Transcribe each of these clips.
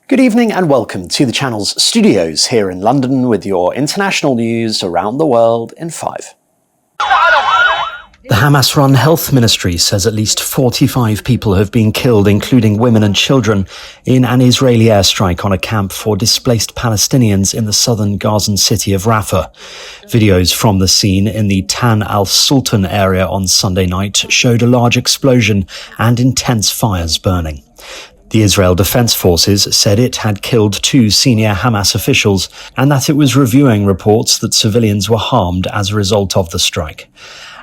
Good evening and welcome to the channel's studios here in London with your international news around the world in 5. The Hamas-run health ministry says at least 45 people have been killed, including women and children, in an Israeli airstrike on a camp for displaced Palestinians in the southern Gazan city of Rafah. Videos from the scene in the Tan al-Sultan area on Sunday night showed a large explosion and intense fires burning. The Israel Defense Forces said it had killed 2 senior Hamas officials and that it was reviewing reports that civilians were harmed as a result of the strike.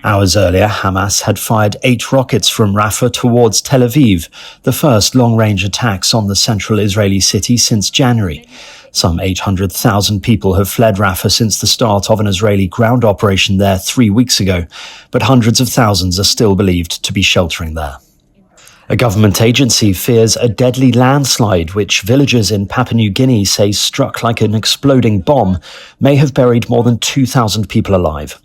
Hours earlier, Hamas had fired 8 rockets from Rafah towards Tel Aviv, the first long-range attacks on the central Israeli city since January. Some 800,000 people have fled Rafah since the start of an Israeli ground operation there 3 weeks ago, but hundreds of thousands are still believed to be sheltering there. A government agency fears a deadly landslide, which villagers in Papua New Guinea say struck like an exploding bomb, may have buried more than 2,000 people alive.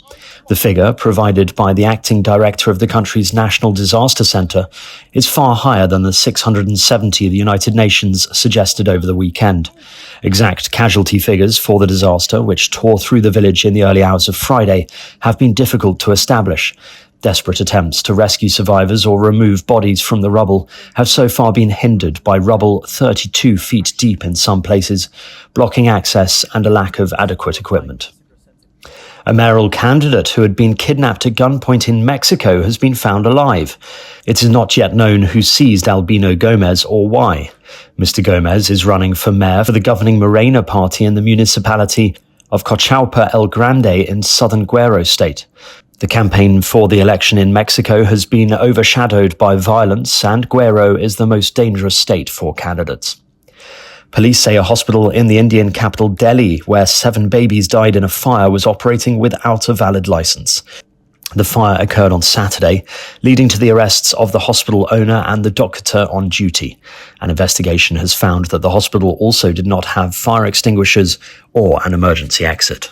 The figure, provided by the acting director of the country's National Disaster Centre, is far higher than the 670 the United Nations suggested over the weekend. Exact casualty figures for the disaster, which tore through the village in the early hours of Friday, have been difficult to establish. Desperate attempts to rescue survivors or remove bodies from the rubble have so far been hindered by rubble 32 feet deep in some places, blocking access and a lack of adequate equipment. A mayoral candidate who had been kidnapped at gunpoint in Mexico has been found alive. It is not yet known who seized Albino Gomez or why. Mr. Gomez is running for mayor for the governing Morena party in the municipality of Cochalpa El Grande in southern Guerrero state. The campaign for the election in Mexico has been overshadowed by violence, and Guerrero is the most dangerous state for candidates. Police say a hospital in the Indian capital Delhi, where 7 babies died in a fire, was operating without a valid license. The fire occurred on Saturday, leading to the arrests of the hospital owner and the doctor on duty. An investigation has found that the hospital also did not have fire extinguishers or an emergency exit.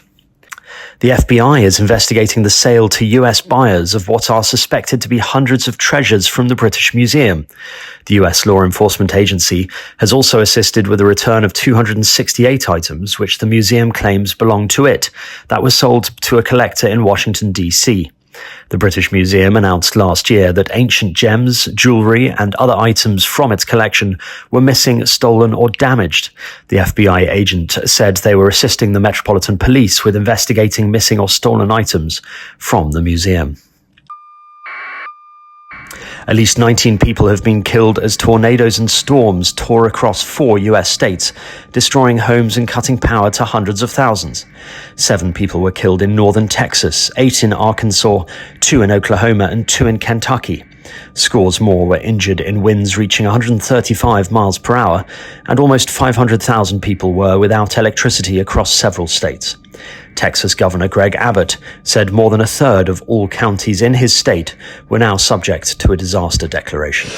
The FBI is investigating the sale to US buyers of what are suspected to be hundreds of treasures from the British Museum. The US law enforcement agency has also assisted with the return of 268 items which the museum claims belonged to it, that was sold to a collector in Washington, D.C. The British Museum announced last year that ancient gems, jewellery and other items from its collection were missing, stolen or damaged. The FBI agent said they were assisting the Metropolitan Police with investigating missing or stolen items from the museum. At least 19 people have been killed as tornadoes and storms tore across 4 US states, destroying homes and cutting power to hundreds of thousands. 7 people were killed in northern Texas, 8 in Arkansas, 2 in Oklahoma and 2 in Kentucky. Scores more were injured in winds reaching 135 miles per hour, and almost 500,000 people were without electricity across several states. Texas Governor Greg Abbott said more than a third of all counties in his state were now subject to a disaster declaration.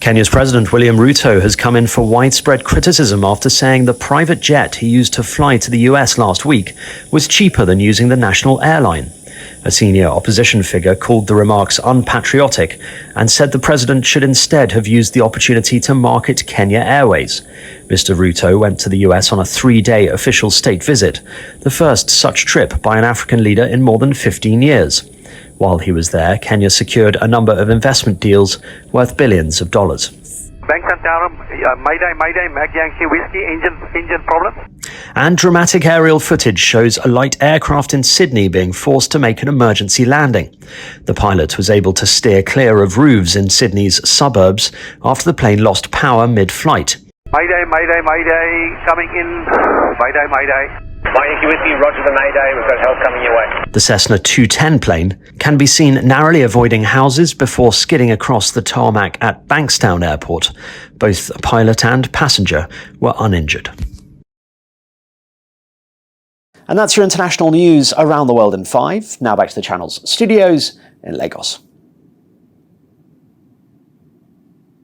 Kenya's President William Ruto has come in for widespread criticism after saying the private jet he used to fly to the US last week was cheaper than using the national airline. A senior opposition figure called the remarks unpatriotic and said the president should instead have used the opportunity to market Kenya Airways. Mr. Ruto went to the US on a 3-day official state visit, the first such trip by an African leader in more than 15 years. While he was there, Kenya secured a number of investment deals worth billions of dollars. Mac Yankee Whiskey, engine problem. And dramatic aerial footage shows a light aircraft in Sydney being forced to make an emergency landing. The pilot was able to steer clear of roofs in Sydney's suburbs after the plane lost power mid-flight. Mayday, coming in. Mayday. Mike Yankee Whiskey, roger the Mayday, we've got help coming your way. The Cessna 210 plane can be seen narrowly avoiding houses before skidding across the tarmac at Bankstown Airport. Both pilot and passenger were uninjured. And that's your international news around the world in 5. Now back to the channel's studios in Lagos.